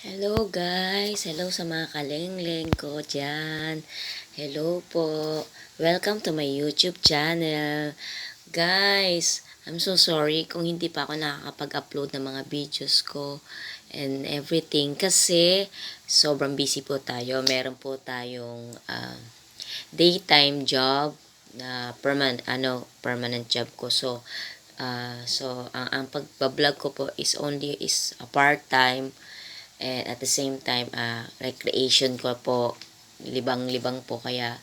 Hello guys! Hello sa mga kalengling ko dyan. Hello po. Welcome to my YouTube channel. Guys, I'm so sorry kung hindi pa ako nakakapag-upload ng mga videos ko and everything kasi sobrang busy po tayo. Meron po tayong daytime job na permanent job ko. So ang pagbablog ko po is a part-time. And at the same time, recreation ko po, libang-libang po, kaya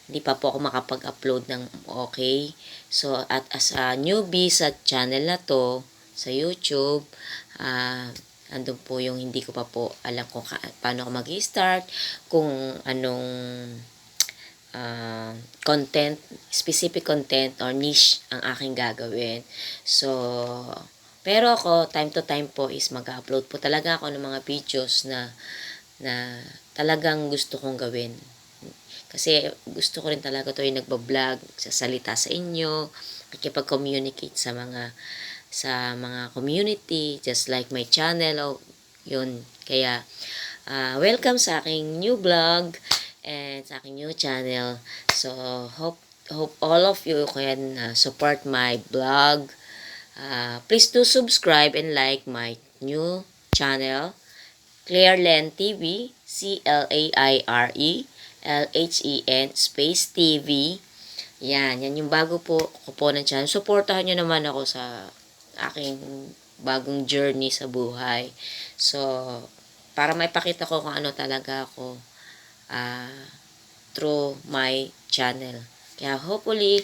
hindi pa po ako makapag-upload ng okay. So, at as a newbie sa channel na to, sa YouTube, andun po yung hindi ko pa po alam kung paano ako mag-start, kung anong content, specific content or niche ang aking gagawin. So, pero ako, time to time po is mag-upload po talaga ako ng mga videos na talagang gusto kong gawin. Kasi gusto ko rin talaga to yung nagbablog, sasalita sa inyo, nakikipag-communicate sa mga community, just like my channel, yun. Kaya, welcome sa aking new vlog and sa aking new channel. So, hope all of you can support my vlog. Please do subscribe and like my new channel, Clairlen TV, CLAIRELHEN space TV. Yan yung bago ko po ng channel. Supportahan nyo naman ako sa aking bagong journey sa buhay. So, para maipakita ko kung ano talaga ako through my channel. Kaya hopefully,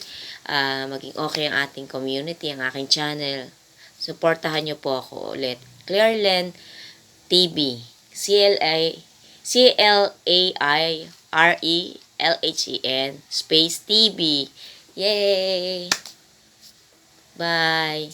maging okay ang ating community, ang aking channel. Supportahan nyo po ako ulit. Clairlen TV. CLAIRELHEN space TV. Yay! Bye!